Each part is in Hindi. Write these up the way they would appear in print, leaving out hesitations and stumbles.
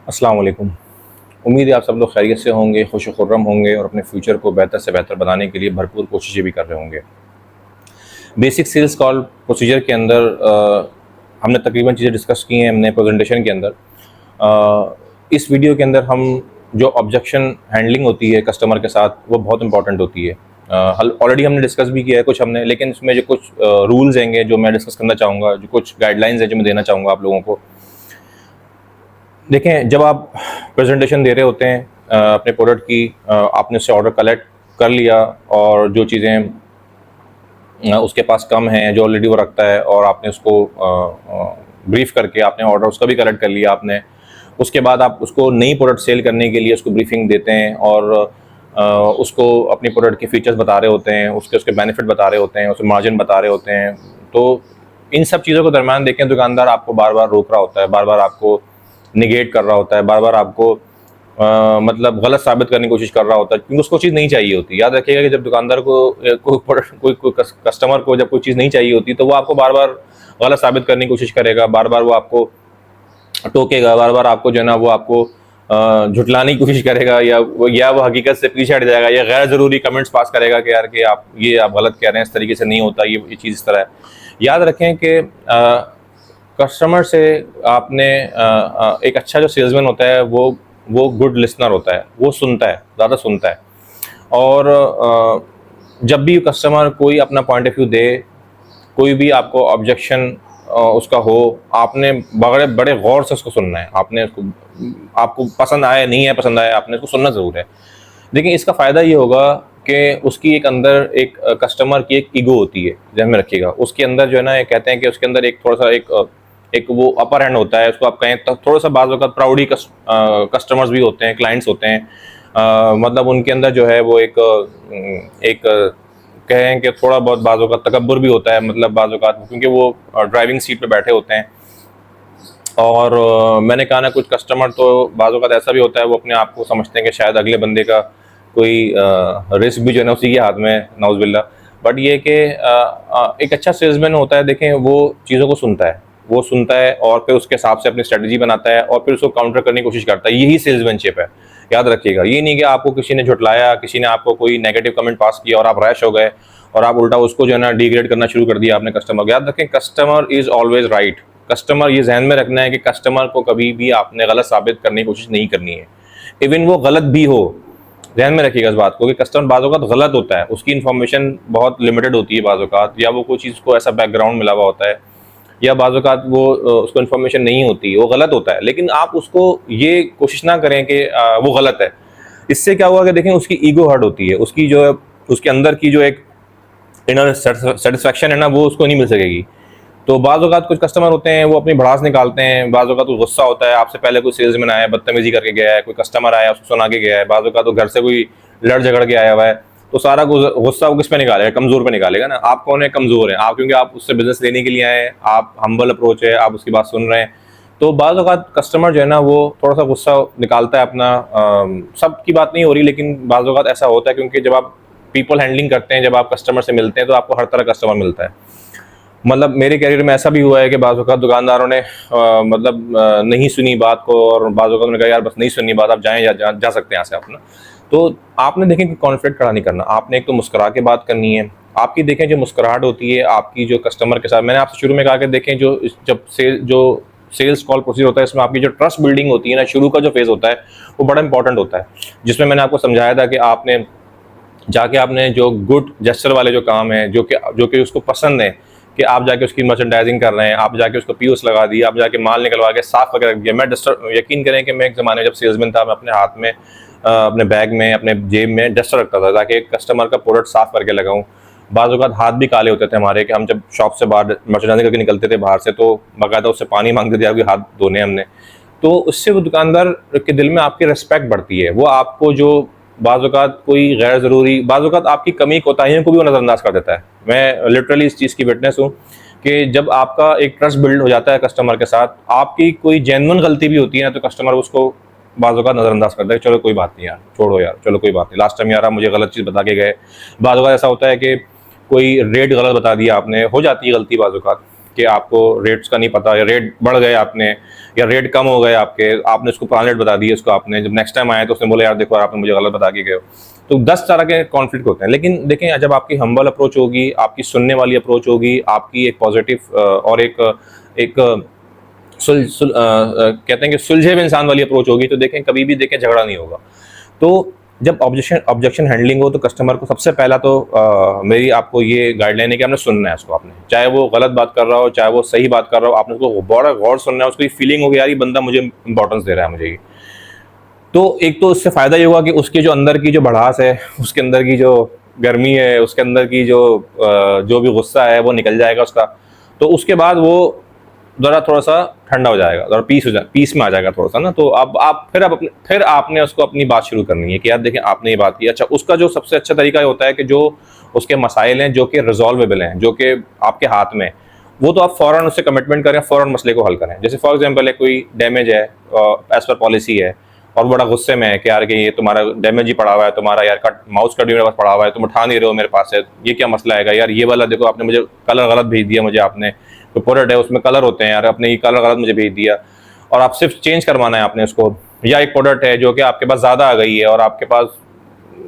अस्सलाम वालेकुम। उम्मीद है आप सब लोग खैरियत से होंगे, खुश खुर्रम होंगे और अपने फ्यूचर को बेहतर से बेहतर बनाने के लिए भरपूर कोशिशें भी कर रहे होंगे। बेसिक सेल्स कॉल प्रोसीजर के अंदर हमने तकरीबन चीज़ें डिस्कस की हैं हमने प्रेजेंटेशन के अंदर। इस वीडियो के अंदर हम जो ऑब्जेक्शन हैंडलिंग होती है कस्टमर के साथ वो बहुत इंपॉर्टेंट होती है। ऑलरेडी हमने डिस्कस भी किया है कुछ हमने, लेकिन इसमें जो कुछ रूल्स हैं जो मैं डिस्कस करना चाहूँगा, जो कुछ गाइडलाइंस हैं जो मैं देना चाहूँगा आप लोगों को। देखें, जब आप प्रेजेंटेशन दे रहे होते हैं अपने प्रोडक्ट की, आपने उससे ऑर्डर कलेक्ट कर लिया और जो चीज़ें उसके पास कम हैं, जो ऑलरेडी वो रखता है, और आपने उसको ब्रीफ करके आपने ऑर्डर उसका भी कलेक्ट कर लिया आपने। उसके बाद आप उसको नई प्रोडक्ट सेल करने के लिए उसको ब्रीफिंग देते हैं और उसको अपनी प्रोडक्ट के फीचर्स बता रहे होते हैं, उसके उसके बेनिफिट बता रहे होते हैं, उसके मार्जिन बता रहे होते हैं। तो इन सब चीज़ों को दरम्यान देखें, दुकानदार आपको बार बार रोक रहा होता है, बार बार आपको निगेट कर रहा होता है, बार बार आपको मतलब गलत साबित करने की कोशिश कर रहा होता है, क्योंकि उसको चीज़ नहीं चाहिए होती। याद रखिएगा कि जब दुकानदार को कोई कस्टमर को जब कोई चीज़ नहीं चाहिए होती तो वो आपको बार बार गलत साबित करने की कोशिश करेगा, बार बार वो आपको टोकेगा, बार बार आपको जो है ना वो आपको झुटलाने की कोशिश करेगा, या वो हकीकत से पीछे हट जाएगा, या गैर ज़रूरी कमेंट्स पास करेगा कि यार कि आप गलत कह रहे हैं, इस तरीके से नहीं होता, ये चीज़ इस तरह है। याद रखें कि कस्टमर से आपने एक अच्छा जो सेल्समैन होता है वो गुड लिसनर होता है, वो सुनता है, ज़्यादा सुनता है। और जब भी कस्टमर कोई अपना पॉइंट ऑफ व्यू दे, कोई भी आपको ऑब्जेक्शन उसका हो, आपने बड़े बड़े गौर से उसको सुनना है। आपने उसको, आपको पसंद आया नहीं है पसंद आया, आपने उसको सुनना ज़रूर है। देखिए, इसका फ़ायदा ये होगा कि उसकी एक अंदर एक कस्टमर की एक ईगो होती है, ध्यान में रखिएगा। उसके अंदर जो है ना, ये कहते हैं कि उसके अंदर एक थोड़ा सा एक वो अपर हैंड होता है, उसको आप कहें तो थोड़ा सा बाज़ वक़्त प्राउडी कस्टमर्स भी होते हैं, क्लाइंट्स होते हैं। मतलब उनके अंदर जो है वो एक कहें कि थोड़ा बहुत बाज़ वक़्त तकब्बुर भी होता है, मतलब बाज़ वक़्त क्योंकि वो ड्राइविंग सीट पे बैठे होते हैं। और मैंने कहा ना, कुछ कस्टमर तो बाज़ वक़्त ऐसा भी होता है, वो अपने आप को समझते हैं कि शायद अगले बंदे का कोई रिस्क भी जो है ना उसी के हाथ में है, नाउज़ुबिल्लाह। बट ये कि एक अच्छा सेल्समैन होता है, देखें, वो चीज़ों को सुनता है, वो सुनता है और फिर उसके हिसाब से अपनी स्ट्रेटजी बनाता है और फिर उसको काउंटर करने की कोशिश करता है। यही सेल्समैनशिप है, याद रखिएगा। ये नहीं कि आपको किसी ने झुटलाया, किसी ने आपको कोई नेगेटिव कमेंट पास किया और आप रैश हो गए और आप उल्टा उसको जो है ना डिग्रेड करना शुरू कर दिया आपने कस्टमर को। याद रखें, customer is always right. Customer, ये जहन में रखना है कि कस्टमर को कभी भी आपने गलत साबित करने की कोशिश नहीं करनी है, इवन वो गलत भी हो। ध्यान में रखिएगा इस बात को कि कस्टमर बाज़ औक़ात गलत होता है, उसकी इन्फॉर्मेशन बहुत लिमिटेड होती है बाज़ औक़ात, या वो कोई चीज़ को ऐसा बैकग्राउंड मिला हुआ होता है, या बाज़ औक़ात वो उसको इन्फॉर्मेशन नहीं होती, वो गलत होता है। लेकिन आप उसको ये कोशिश ना करें कि वो गलत है। इससे क्या हुआ कि देखें, उसकी ईगो हर्ट होती है, उसकी जो उसके अंदर की जो एक इनर सेटिस्फैक्शन है ना, वो उसको नहीं मिल सकेगी। तो बाज़ औक़ात कुछ कस्टमर होते हैं, वो अपनी भड़ास निकालते हैं, बाज़ औक़ात वो गुस्सा होता है, आपसे पहले कोई सेल्समैन आया, बदतमीज़ी करके गया है, कोई कस्टमर आया, उसको सुना के गया है, बाज़ औक़ात वो घर से कोई लड़ झगड़ के आया हुआ है, तो सारा गुस्सा वो किस पे निकालेगा? कमज़ोर पे निकालेगा ना। आप कौन है? कमज़ोर हैं आप, क्योंकि आप उससे बिज़नेस लेने के लिए आए हैं, आप हम्बल अप्रोच है, आप उसकी बात सुन रहे हैं। तो बाज़ औक़ात कस्टमर जो है ना, वो थोड़ा सा गुस्सा निकालता है अपना। सबकी बात नहीं हो रही, लेकिन बाज़ औक़ात ऐसा होता है, क्योंकि जब आप पीपल हैंडलिंग करते हैं, जब आप कस्टमर से मिलते हैं, तो आपको हर तरह कस्टमर मिलता है। मतलब मेरे करियर में ऐसा भी हुआ है कि बाज़ औक़ात दुकानदारों ने नहीं सुनी बात को, और बाज़ औक़ात उन्होंने कहा यार बस नहीं सुननी बात, आप जाएँ, जा सकते हैं यहाँ से आप ना। तो आपने देखें कि कॉन्फ्लिक्ट खड़ा नहीं करना, आपने एक तो मुस्कुरा के बात करनी है। आपकी देखें जो मुस्कुराहट होती है आपकी जो कस्टमर के साथ, मैंने आपसे शुरू में कहा कि देखें, जब सेल्स कॉल प्रोसीजर होता है, इसमें आपकी जो ट्रस्ट बिल्डिंग होती है ना, शुरू का जो फेज़ होता है वो बड़ा इंपॉर्टेंट होता है, जिसमें मैंने आपको समझाया था कि आपने जाके आपने जो गुड जेस्चर वाले जो काम है, जो कि उसको पसंद है, कि आप जाके उसकी मर्चेंडाइजिंग कर रहे हैं, आप जाके उसको पीओएस लगा दिया, आप जाके माल निकलवा के साफ करके रख दिया। मैं यकीन करें कि मैं एक ज़माने में जब सेल्समैन था, मैं अपने हाथ में अपने बैग में, अपने जेब में डस्टर रखता था, ताकि कस्टमर का प्रोडक्ट साफ करके लगाऊं। बाज़ औक़ात हाथ भी काले होते थे हमारे, कि हम जब शॉप से बाहर मर्चेंडाइजिंग करके निकलते थे बाहर से, तो बाकायदा उससे पानी मांगते थे, आपके हाथ धोने हमने। तो उससे वो दुकानदार के दिल में आपकी रिस्पेक्ट बढ़ती है, वो आपको जो बाज़ औक़ात कोई गैर ज़रूरी, बाज़ औक़ात आपकी कमी कोताहियों को भी वो नज़रअंदाज कर देता है। मैं लिटरली इस चीज़ की विटनेस हूँ कि जब आपका एक ट्रस्ट बिल्ड हो जाता है कस्टमर के साथ, आपकी कोई जेन्युइन गलती भी होती है ना, तो कस्टमर उसको बाज़ औक़ात नज़रअंदाज करता है, चलो कोई बात नहीं यार, छोड़ो यार, चलो कोई बात नहीं, लास्ट टाइम यार आप मुझे गलत चीज़ बता के गए। बाज़ औक़ात ऐसा होता है कि कोई रेट गलत बता दिया आपने, हो जाती है गलती बाज़ औक़ात, कि आपको रेट्स का नहीं पता, या रेट बढ़ गए आपने, या रेट कम हो गए आपने उसको पुराने रेट बता दिए उसको, आपने जब नेक्स्ट टाइम आए तो उसने बोला यार देखो आपने मुझे गलत बता के गए हो। तो 10 तरह के कॉन्फ्लिक्ट होते हैं। लेकिन देखें, जब आपकी हम्बल अप्रोच होगी, आपकी सुनने वाली अप्रोच होगी, आपकी एक पॉजिटिव और एक कहते हैं कि सुलझे हुए इंसान वाली अप्रोच होगी, तो देखें कभी भी देखें झगड़ा नहीं होगा। तो जब ऑब्जेक्शन हैंडलिंग हो तो कस्टमर को सबसे पहला तो मेरी आपको ये गाइडलाइन है कि आपने सुनना है उसको, आपने चाहे वो गलत बात कर रहा हो चाहे वो सही बात कर रहा हो, आपने उसको बड़ा गौर सुनना है, उसको ये फीलिंग हो गया यार ये बंदा मुझे इंपॉर्टेंस दे रहा है मुझे ये। तो एक तो उससे फ़ायदा ये हुआ कि उसके जो अंदर की जो भड़ास है, उसके अंदर की जो गर्मी है, उसके अंदर की जो भी गुस्सा है वो निकल जाएगा उसका। तो उसके बाद वो ज़रा थोड़ा सा ठंडा हो जाएगा, ज़रा पीस में आ जाएगा थोड़ा सा ना। तो अब आप फिर आपने उसको अपनी बात शुरू करनी है कि यार देखें आपने ये बात की। अच्छा, उसका जो सबसे अच्छा तरीका होता है कि जो उसके मसाइल हैं जो कि रिजॉल्वेबल हैं, जो कि आपके हाथ में, वो तो आप फ़ौरन उससे कमिटमेंट करें, फ़ौरन मसले को हल करें। जैसे फॉर एग्जांपल है कोई डैमेज है एज़ पर पॉलिसी है और बड़ा गुस्से में है कि यार कि ये तुम्हारा डैमेज ही पड़ा हुआ है, तुम्हारा यार माउस कट भी मेरे पास पड़ा हुआ है, तुम उठा नहीं रहे हो मेरे पास है, ये क्या मसला है यार, ये वाला देखो आपने मुझे कलर गलत भेज दिया, मुझे आपने जो प्रोडक्ट है उसमें कलर होते हैं यार, आपने ये कलर गलत मुझे भेज दिया और आप सिर्फ चेंज करवाना है आपने उसको। या एक प्रोडक्ट है जो कि आपके पास ज़्यादा आ गई है और आपके पास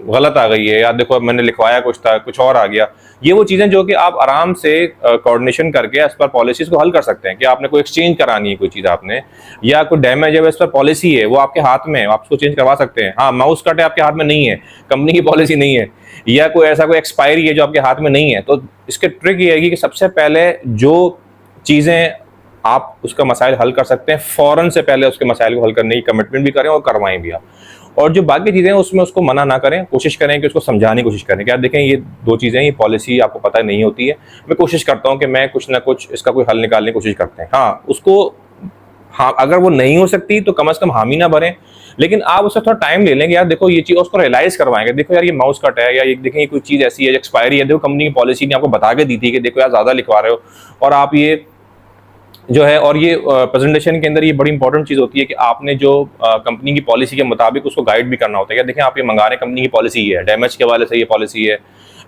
गलत आ गई है, यार देखो मैंने लिखवाया कुछ था कुछ और आ गया। ये वो चीज़ें जो कि आप आराम से कोऑर्डिनेशन करके एज पर पॉलिसीज़ को हल कर सकते हैं कि आपने कोई एक्सचेंज करानी है कोई चीज़ आपने, या कोई डैमेज है एज पर पॉलिसी है वो आपके हाथ में है, आप उसको चेंज करवा सकते हैं। हाँ, माउस कट है आपके हाथ में नहीं है, कंपनी की पॉलिसी नहीं है, या कोई ऐसा कोई एक्सपायरी है जो आपके हाथ में नहीं है। तो इसके ट्रिक ये है कि सबसे पहले जो चीज़ें आप उसका मसाइल हल कर सकते हैं, फ़ौरन से पहले उसके मसाइल को हल करने की कमिटमेंट भी करें और करवाएं भी आप। और जो बाकी चीज़ें हैं उसमें उसको मना ना करें, कोशिश करें कि उसको समझाने की कोशिश करें कि यार देखें ये 2 चीज़ें, ये पॉलिसी आपको पता नहीं होती है, मैं कोशिश करता हूँ कि मैं कुछ ना कुछ इसका कोई हल निकालने की कोशिश करते हैं। हाँ, उसको हाँ, अगर वो नहीं हो सकती तो कम से कम हामी ना भरें, लेकिन आप उससे थोड़ा टाइम ले लेंगे, यार देखो ये चीज़ उसको रियलाइज़ करवाएंगे, देखो यार ये माउस कट है, या ये देखें ये कोई चीज़ ऐसी है एक्सपायरी है, देखो कंपनी की पॉलिसी ने आपको बता के दी थी कि देखो यार ज़्यादा लिखवा रहे हो, और आप ये जो है, और ये प्रेजेंटेशन के अंदर ये बड़ी इंपॉर्टेंट चीज़ होती है कि आपने जो कंपनी की पॉलिसी के मुताबिक उसको गाइड भी करना होता है। क्या देखें आप ये मंगा रहे हैं, कंपनी की पॉलिसी है, डैमेज के हवाले से ये पॉलिसी है,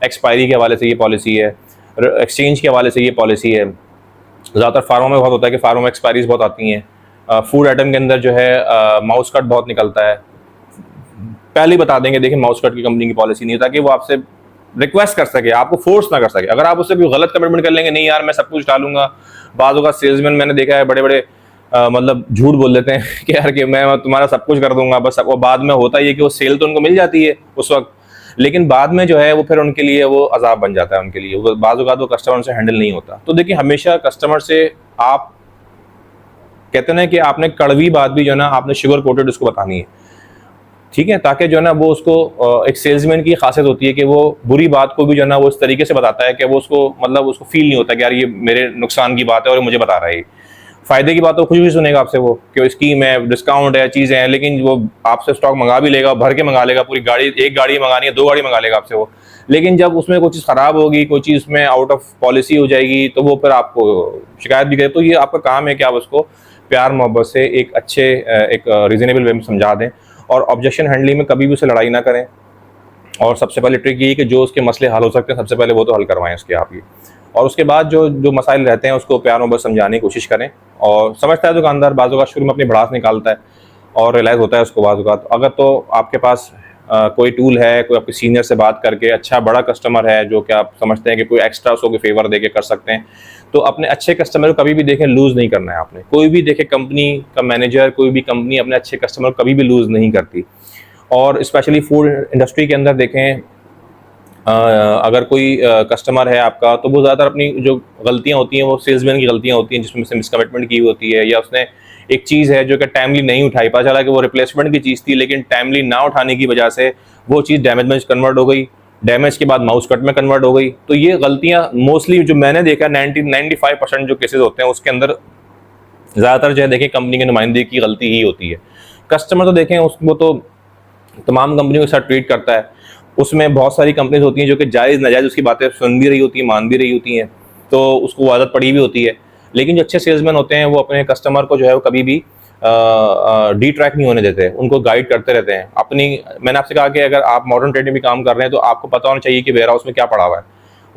एक्सपायरी के हवाले से ये पॉलिसी है, एक्सचेंज के हवाले से ये पॉलिसी है। ज़्यादातर फार्मों में बहुत होता है कि फार्मों में एक्सपायरीज बहुत आती हैं। फूड आइटम के अंदर जो है माउस कट बहुत निकलता है, पहले ही बता देंगे देखिए माउस कट की कंपनी की पॉलिसी नहीं है, ताकि वो आपसे रिक्वेस्ट कर सके, आपको फोर्स ना कर सके। अगर आप उससे भी गलत कमिटमेंट कर लेंगे, नहीं यार मैं सब कुछ डालूंगा, बाज़ का सेल्समैन मैंने देखा है बड़े बड़े मतलब झूठ बोल देते हैं कि यार कि मैं तुम्हारा सब कुछ कर दूंगा बस, वो बाद में होता ही है कि वो सेल तो उनको मिल जाती है उस वक्त, लेकिन बाद में जो है वो फिर उनके लिए वो अजाब बन जाता है उनके लिए, वो बाज़ वो कस्टमर से हैंडल नहीं होता। तो देखिए हमेशा कस्टमर से आप कहते हैं कि आपने कड़वी बात भी जो है ना आपने शुगर कोटेड उसको बतानी है, ठीक है, ताकि जो है ना वो उसको एक सेल्समैन की खासियत होती है कि वो बुरी बात को भी जो है ना वो इस तरीके से बताता है कि वो उसको मतलब उसको फील नहीं होता कि यार ये मेरे नुकसान की बात है और मुझे बता रहा है, फ़ायदे की बात तो कुछ भी सुनेगा आपसे वो कि स्कीम है, डिस्काउंट है, चीज़ें हैं, लेकिन वो आपसे स्टॉक मंगा भी लेगा, भर के मंगा लेगा, पूरी गाड़ी, एक गाड़ी मंगानी है 2 गाड़ी मंगा लेगा आपसे वो, लेकिन जब उसमें कोई चीज़ ख़राब होगी, कोई चीज़ उसमें आउट ऑफ पॉलिसी हो जाएगी तो वो फिर आपको शिकायत भी करे। तो ये आपका काम है कि आप उसको प्यार मोहब्बत से एक अच्छे एक रीज़नेबल वे में समझा दें, और ऑब्जेक्शन हैंडलिंग में कभी भी उसे लड़ाई ना करें। और सबसे पहले ट्रिक ये है कि जो उसके मसले हल हो सकते हैं सबसे पहले वो तो हल करवाएं उसके आप ही, और उसके बाद जो जो मसाइल रहते हैं उसको प्यार मोहब्बत समझाने की कोशिश करें। और समझता है दुकानदार बाज़ों का शुरू में अपनी भड़ास निकालता है और रियलाइज़ होता है उसको बाज़ों का, तो अगर तो आपके पास कोई टूल है, कोई आपके सीनियर से बात करके अच्छा बड़ा कस्टमर है जो कि आप समझते हैं कि कोई एक्स्ट्रा उसको फेवर दे के कर सकते हैं, तो अपने अच्छे कस्टमर को कभी भी देखें लूज़ नहीं करना है आपने। कोई भी देखे कंपनी का मैनेजर, कोई भी कंपनी अपने अच्छे कस्टमर को कभी भी लूज़ नहीं करती। और स्पेशली फूड इंडस्ट्री के अंदर देखें, अगर कोई कस्टमर है आपका तो वो ज़्यादातर अपनी जो गलतियाँ होती हैं वो सेल्समैन की गलतियाँ होती हैं, जिसमें से मिसकमिटमेंट की होती है, या उसने एक चीज़ है जो कि टाइमली नहीं उठाई, पता चला कि वो रिप्लेसमेंट की चीज़ थी लेकिन टाइमली ना उठाने की वजह से वो चीज़ डैमेज में कन्वर्ट हो गई, डैमेज के बाद माउस कट में कन्वर्ट हो गई। तो ये गलतियाँ मोस्टली जो मैंने देखा 95% जो केसेस होते हैं उसके अंदर ज़्यादातर जो है देखिए कंपनी के नुमाइंदे की गलती ही होती है। कस्टमर तो देखें उसको तो तमाम कंपनियों के साथ ट्रीट करता है, उसमें बहुत सारी कंपनीज होती हैं जो कि जायज़ नाजायज़ उसकी बातें सुन भी रही होती हैं, मान भी रही होती हैं, तो उसको वो आदत पड़ी भी होती है। लेकिन जो अच्छे सेल्समैन होते हैं वो अपने कस्टमर को जो है वो कभी भी डी ट्रैक नहीं होने देते, उनको गाइड करते रहते हैं अपनी। मैंने आपसे कहा कि अगर आप मॉडर्न ट्रेड में भी काम कर रहे हैं तो आपको पता होना चाहिए कि वेयर हाउस में क्या पड़ा हुआ है,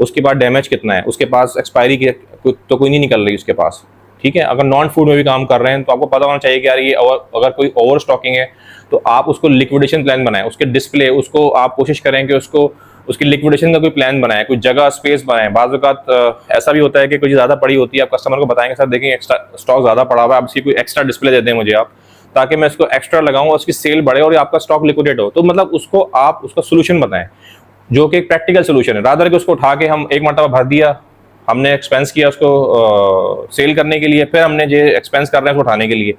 उसके बाद डैमेज कितना है, उसके पास एक्सपायरी की तो कोई नहीं निकल रही उसके पास, ठीक है। अगर नॉन फूड में भी काम कर रहे हैं तो आपको पता होना चाहिए कि यार ये अगर कोई ओवर स्टॉकिंग है तो आप उसको लिक्विडेशन प्लान बनाएं, उसके डिस्प्ले उसको आप कोशिश करें कि उसको उसकी लिक्विडेशन का कोई प्लान बनाए, कोई जगह स्पेस बनाए। बाज़ औक़ात ऐसा भी होता है कि कुछ ज़्यादा पड़ी होती है, आप कस्टमर को बताएंगे सर देखें एक्स्ट्रा स्टॉक ज़्यादा पड़ा हुआ है, आप इसकी कोई एक्स्ट्रा डिस्प्ले दे दें मुझे आप, ताकि मैं इसको एक्स्ट्रा लगाऊं और उसकी सेल बढ़े और आपका स्टॉक लिक्विडेट हो। तो मतलब उसको आप उसका सोल्यूशन बताएं जो कि एक प्रैक्टिकल सोल्यूशन है, रादर कि उसको उठा के हम एक मरतबा भर दिया, हमने एक्सपेंस किया उसको सेल करने के लिए, फिर हमने जो एक्सपेंस कर रहे हैं उसको उठाने के लिए।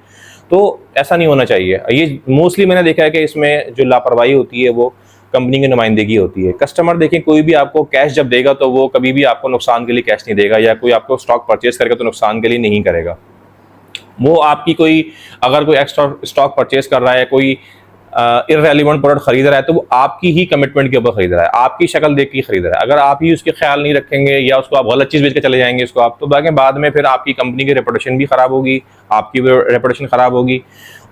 तो ऐसा नहीं होना चाहिए। ये मोस्टली मैंने देखा है कि इसमें जो लापरवाही होती है वो कंपनी की नुमाइंदगी होती है। कस्टमर देखें कोई भी आपको कैश जब देगा तो वो कभी भी आपको नुकसान के लिए कैश नहीं देगा, या कोई आपको स्टॉक परचेज करेगा तो नुकसान के लिए नहीं करेगा। वो आपकी कोई अगर कोई एक्स्ट्रा स्टॉक परचेज कर रहा है, कोई इररेलेवेंट प्रोडक्ट खरीद रहा है तो वो आपकी ही कमिटमेंट के ऊपर खरीद रहा है, आपकी शक्ल देख के खरीद रहा है। अगर आप ही उसके ख्याल नहीं रखेंगे या उसको आप गलत चीज़ बेच के चले जाएंगे उसको आप, तो बाद में फिर आपकी कंपनी की रेपुटेशन भी ख़राब होगी, आपकी भी रेपुटेशन ख़राब होगी,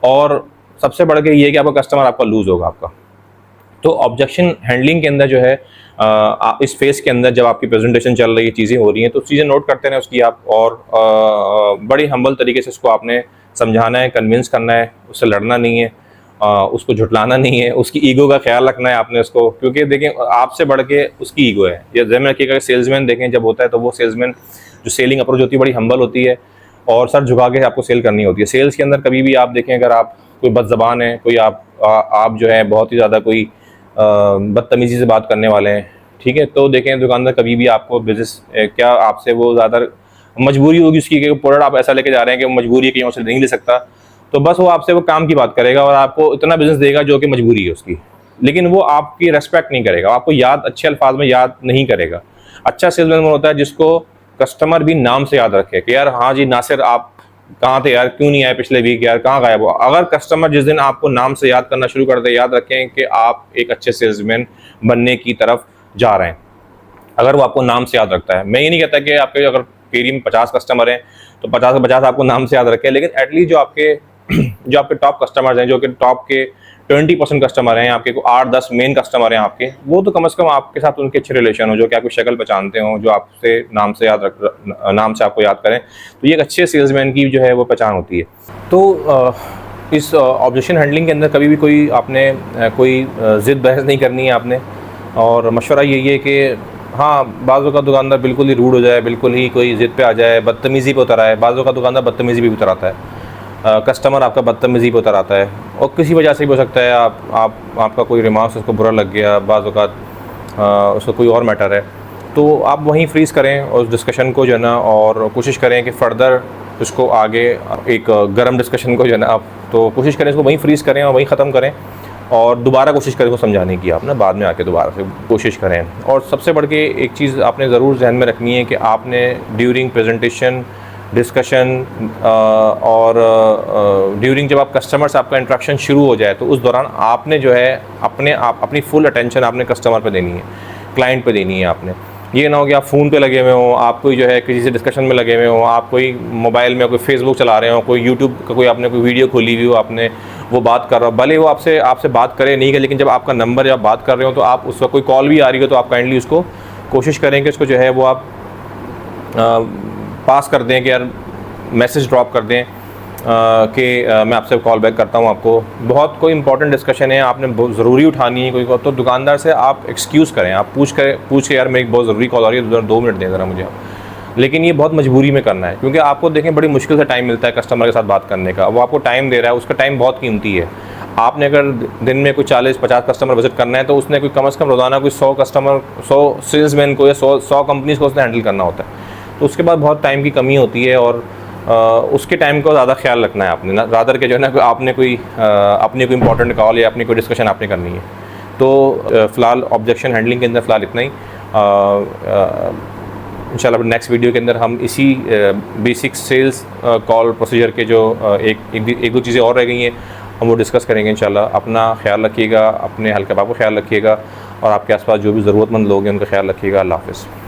और सबसे बढ़ के ये है कि आपका कस्टमर आपका लूज़ होगा आपका। तो ऑब्जेक्शन हैंडलिंग के अंदर जो है इस फेस के अंदर जब आपकी प्रेजेंटेशन चल रही है, चीज़ें हो रही हैं, तो चीज़ें नोट करते रहें उसकी आप, और बड़ी हम्बल तरीके से उसको आपने समझाना है, कन्विंस करना है, उससे लड़ना नहीं है, उसको झुटलाना नहीं है, उसकी ईगो का ख्याल रखना है आपने उसको, क्योंकि देखें आपसे बढ़ के उसकी ईगो है। ये ज़हन में रखिएगा, सेल्समैन देखें जब होता है तो वो सेल्समैन जो सेलिंग अप्रोच होती है बड़ी हम्बल होती है और सर झुका के आपको सेल करनी होती है। सेल्स के अंदर कभी भी आप देखें, अगर आप कोई बदज़बान है, कोई आप जो है बहुत ही ज़्यादा कोई बदतमीज़ी से बात करने वाले हैं, ठीक है, तो देखें दुकानदार कभी भी आपको बिजनेस क्या आपसे वो ज़्यादा मजबूरी होगी उसकी कि प्रोडक्ट आप ऐसा लेके जा रहे हैं कि वो मजबूरी है कि उससे नहीं ले सकता, तो बस वो आपसे वो काम की बात करेगा और आपको इतना बिजनेस देगा जो कि मजबूरी है उसकी, लेकिन वो आपकी रेस्पेक्ट नहीं करेगा, आपको याद अच्छे अल्फाज में याद नहीं करेगा। अच्छा सेल्समैन होता है जिसको कस्टमर भी नाम से याद रखे कि यार हाँ जी नासिर आप कहाँ थे यार, क्यों नहीं आए पिछले वीक यार, कहाँ गायब हुआ। अगर कस्टमर जिस दिन आपको नाम से याद करना शुरू कर दे, याद रखें कि आप एक अच्छे सेल्समैन बनने की तरफ जा रहे हैं, अगर वो आपको नाम से याद रखता है। मैं ये नहीं कहता कि आपके अगर पेरी में 50 कस्टमर हैं तो 50 के 50 आपको नाम से याद रखें, लेकिन एटलीस्ट जो आपके टॉप कस्टमर्स हैं, जो कि टॉप के 20% कस्टमर हैं आपके, 8-10 मेन कस्टमर हैं आपके, वो तो कम से कम आपके साथ उनके अच्छे रिलेशन हो, जो कि आपकी शक्ल पहचानते हो, जो आपसे नाम से आपको याद करें, तो ये एक अच्छे सेल्समैन की जो है वो पहचान होती है। तो इस ऑब्जेक्शन हैंडलिंग के अंदर कभी भी कोई आपने कोई ज़िद बहस नहीं करनी है आपने, और मशवरा यही है कि हाँ बाज़ों का दुकानदार बिल्कुल ही रूड हो जाए, बिल्कुल ही कोई ज़िद पे आ जाए, बदतमीज़ी पे उतर आए। बाज़ों का दुकानदार बदतमीज़ी पे उतर आता है, कस्टमर आपका बदतमीज़ी पे उतर आता है, और किसी वजह से भी हो सकता है आपका कोई रिमार्क्स उसको बुरा लग गया, बाज़ औक़ात उसको कोई और मैटर है, तो आप वहीं फ्रीज़ करें और उस डिस्कशन को जो है ना, और कोशिश करें कि फ़र्दर उसको आगे एक गर्म डिस्कशन को जो है ना आप तो कोशिश करें इसको वहीं फ्रीज़ करें और वहीं ख़त्म करें, और दोबारा कोशिश करें उसको समझाने की, आप ना बाद में आके दोबारा से कोशिश करें। और सबसे बढ़ के एक चीज़ आपने ज़रूर जहन में रखनी है कि आपने ड्यूरिंग प्रेजेंटेशन, डिस्कशन और ड्यूरिंग जब आप कस्टमर से आपका इंटरेक्शन शुरू हो जाए, तो उस दौरान आपने जो है अपनी फुल अटेंशन आपने कस्टमर पे देनी है, क्लाइंट पे देनी है आपने। ये ना हो कि आप फ़ोन पे लगे हुए हो, आप कोई जो है किसी से डिस्कशन में लगे हुए हो, आप कोई मोबाइल में कोई फेसबुक चला रहे हो, कोई यूट्यूब का कोई आपने कोई वीडियो खोली हुई हो, आपने वो बात कर रहा हो, भले वो आपसे बात करे नहीं करे, लेकिन जब आपका नंबर जब बात कर रहे हो तो आप उस वक्त कोई कॉल भी आ रही हो तो आप काइंडली उसको कोशिश करें कि उसको जो है वो आप पास कर दें, कि यार मैसेज ड्रॉप कर दें कि मैं आपसे कॉल बैक करता हूँ आपको। बहुत कोई इंपॉर्टेंट डिस्कशन है, आपने बहुत ज़रूरी उठानी है कोई, तो दुकानदार से आप एक्सक्यूज़ करें, आप पूछ के यार मेरी बहुत ज़रूरी कॉल आ रही है, 2 मिनट दें ज़रा मुझे आप। लेकिन ये बहुत मजबूरी में करना है, क्योंकि आपको देखें बड़ी मुश्किल से टाइम मिलता है कस्टमर के साथ बात करने का, वो आपको टाइम दे रहा है, उसका टाइम बहुत कीमती है। आपने अगर दिन में कोई 40-50 कस्टमर विजिट करना है तो उसने कोई कम से कम रोज़ाना कोई 100 सेल्समैन को या 100 कंपनीज़ को उसने हैंडल करना होता है, तो उसके बाद बहुत टाइम की कमी होती है, और उसके टाइम का ज़्यादा ख्याल रखना है आपने ना, रादर के जो है ना आपने कोई अपनी कोई इंपॉर्टेंट कॉल या अपनी कोई डिस्कशन आपने करनी है। तो फ़िलहाल ऑब्जेक्शन हैंडलिंग के अंदर फ़िलहाल इतना ही। इंशाल्लाह नेक्स्ट वीडियो के अंदर हम इसी बेसिक सेल्स कॉल प्रोसीजर के जो एक दो चीज़ें और रह गई हैं हम वो डिस्कस करेंगे इंशाल्लाह। अपना ख्याल रखिएगा, अपने हल्के बाप का ख्याल रखिएगा, और आपके आसपास जो भी ज़रूरतमंद लोग हैं उनका ख्याल रखिएगा। अल्लाह हाफ़िज़।